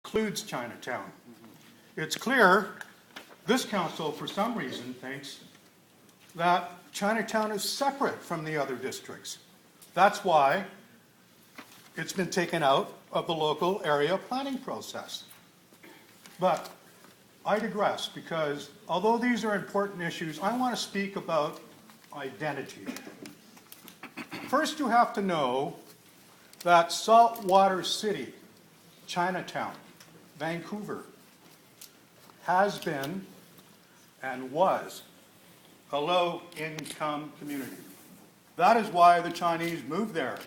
includes Chinatown. It's clear this council, for some reason, thinks that Chinatown is separate from the other districts. That's why it's been taken out of the local area planning process. But I digress, because although these are important issues, I want to speak about identity. First, you have to know that Saltwater City, Chinatown, Vancouver, has been and was a low-income community. That is why the Chinese moved there.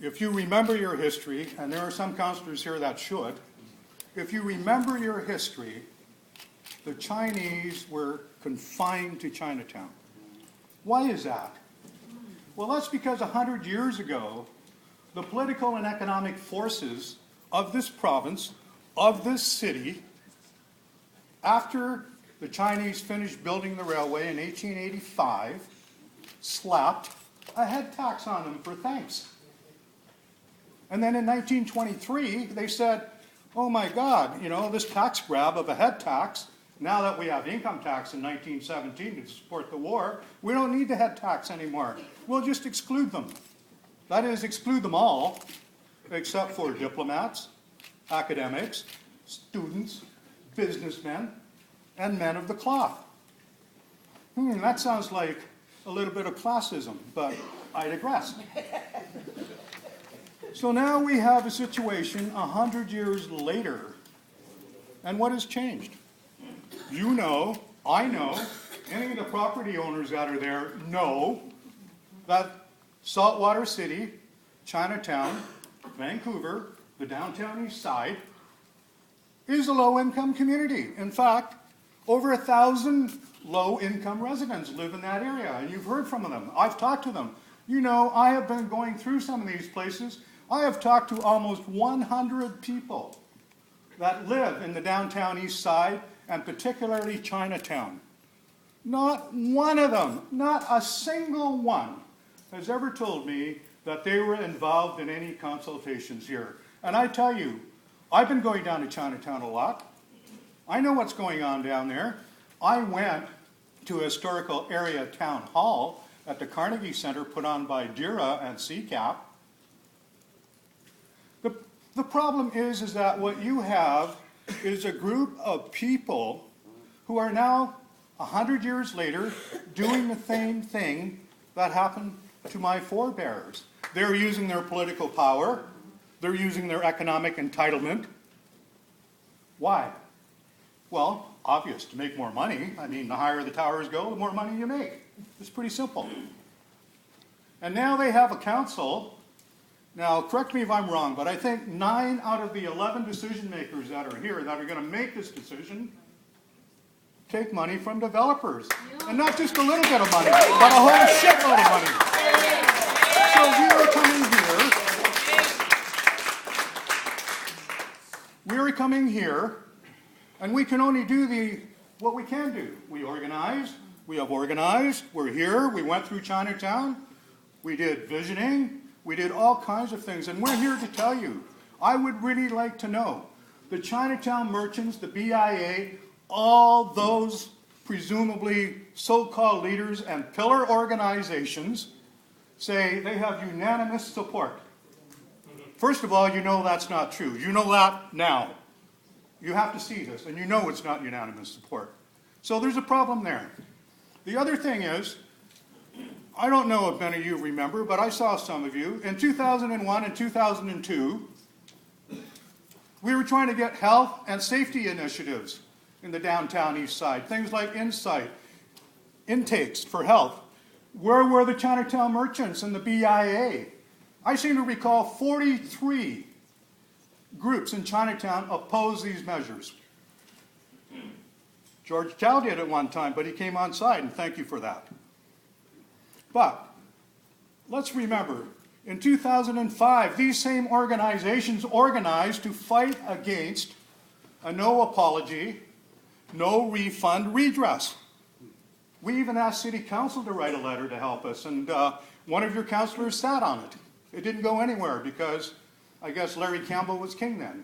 If you remember your history, and there are some councillors here that should, if you remember your history, the Chinese were confined to Chinatown. Why is that? Well, that's because 100 years ago, the political and economic forces of this province, of this city, after the Chinese finished building the railway in 1885, slapped a head tax on them for thanks. And then in 1923, they said, oh my God, you know, this tax grab of a head tax, now that we have income tax in 1917 to support the war, we don't need the head tax anymore. We'll just exclude them. That is, exclude them all, except for diplomats, academics, students, businessmen, and men of the cloth. That sounds like a little bit of classism, but I digress. So now we have a situation 100 years later, and what has changed? You know, I know, any of the property owners that are there know that Saltwater City, Chinatown, Vancouver, the downtown east side, is a low-income community. In fact, over 1,000 low-income residents live in that area, and you've heard from them. I've talked to them. You know, I have been going through some of these places. I have talked to almost 100 people that live in the downtown east side, and particularly Chinatown. Not one of them, not a single one, has ever told me that they were involved in any consultations here. And I tell you, I've been going down to Chinatown a lot. I know what's going on down there. I went to a historical area town hall at the Carnegie Center put on by DERA and CCAP. The problem is that what you have is a group of people who are now, 100 years later, doing the same thing that happened to my forebears. They're using their political power. They're using their economic entitlement. Why? Well, obvious, to make more money. I mean, the higher the towers go, the more money you make. It's pretty simple. And now they have a council. Now, correct me if I'm wrong, but I think 9 out of the 11 decision makers that are here that are going to make this decision take money from developers. And not just a little bit of money, but a whole shitload of money. So we are coming here, and we can only do what we can do. We have organized, we're here, we went through Chinatown, we did visioning, we did all kinds of things, and we're here to tell you, I would really like to know, the Chinatown merchants, the BIA, all those presumably so-called leaders and pillar organizations say they have unanimous support. First of all, you know that's not true. You know that now. You have to see this, and you know it's not unanimous support. So there's a problem there. The other thing is, I don't know if many of you remember, but I saw some of you. In 2001 and 2002, we were trying to get health and safety initiatives in the downtown east side. Things like intakes for health. Where were the Chinatown merchants and the BIA? I seem to recall 43 groups in Chinatown opposed these measures. George Chow did at one time, but he came on side, and thank you for that. But let's remember, in 2005, these same organizations organized to fight against a no apology, no refund redress. We even asked City Council to write a letter to help us, and one of your councillors sat on it. It didn't go anywhere because I guess Larry Campbell was king then.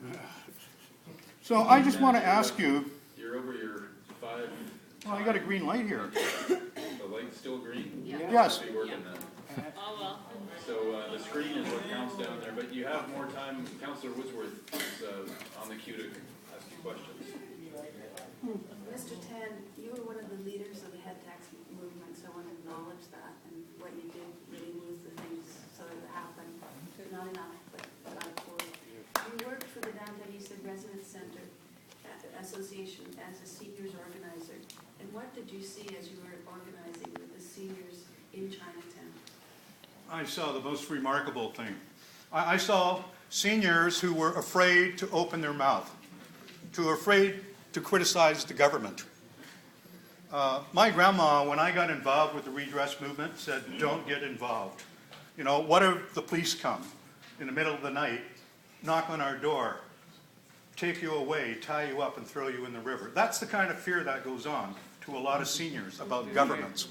So I just want to ask you, You're over your 5. well, I got a green light here. The light's still green? Yes. Be working then. Oh, well. So the screen is what counts down there, but you have more time. Councillor Woodsworth is on the queue to ask you questions. Mr. Tan, you were one of the leaders of the head tax movement, so I want to acknowledge that and what you did really move the things so that it happened. Not enough, but not poor. You worked for the Downtown East End Residence Center Association as a seniors organizer. And what did you see as you were organizing with the seniors in Chinatown? I saw the most remarkable thing. I saw seniors who were afraid to open their mouth, afraid to criticize the government. My grandma, when I got involved with the redress movement, said, don't get involved. You know, what if the police come in the middle of the night, knock on our door, take you away, tie you up, and throw you in the river? That's the kind of fear that goes on to a lot of seniors about governments.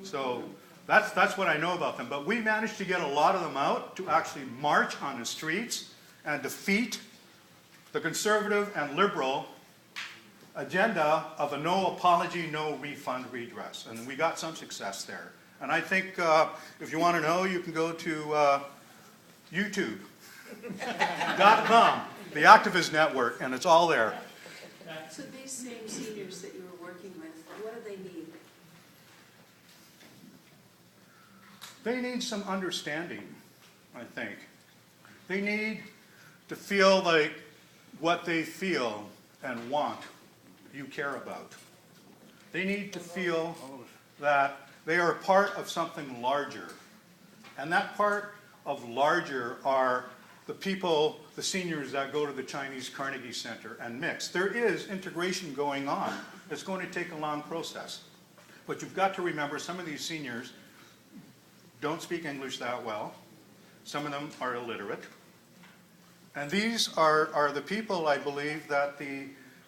So that's what I know about them. But we managed to get a lot of them out to actually march on the streets and defeat the conservative and liberal agenda of a no apology, no refund redress. And we got some success there. And I think if you want to know, you can go to YouTube.com, the Activist Network, and it's all there. So these same seniors that you were working with, what do they need? They need some understanding, I think. They need to feel like what they feel and want, you care about. They need to feel that they are part of something larger. And that part of larger are the people, the seniors that go to the Chinese Carnegie Center and mix. There is integration going on. It's going to take a long process. But you've got to remember some of these seniors don't speak English that well. Some of them are illiterate. And these are the people, I believe, that the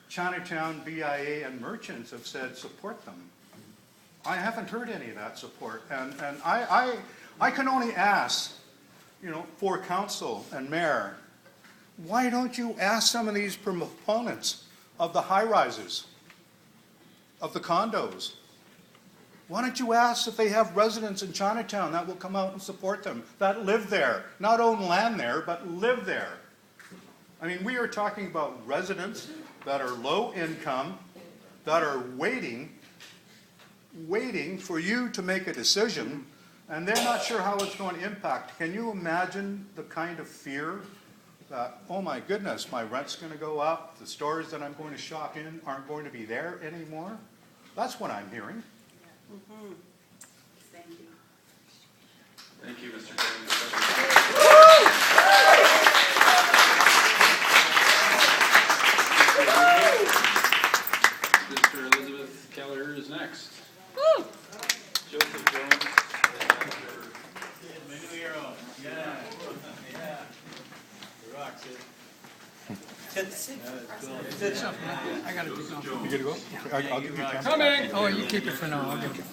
Chinatown BIA and merchants have said support them. I haven't heard any of that support. And I can only ask, for council and mayor, why don't you ask some of these proponents of the high-rises, of the condos? Why don't you ask if they have residents in Chinatown that will come out and support them, that live there, not own land there, but live there? I mean, we are talking about residents that are low income, that are waiting for you to make a decision, and they're not sure how it's going to impact. Can you imagine the kind of fear that, oh my goodness, my rent's going to go up, the stores that I'm going to shop in aren't going to be there anymore? That's what I'm hearing. Mm-hmm. Thank you. Thank you, Mr. Chairman. Mr. Elizabeth Keller is next. Woo! Joseph Jones. My new hero. Yeah. You rock, Sid. I gotta take off. You gonna go? I'll give you 10. Coming! Oh, you keep it for now, I'll get it.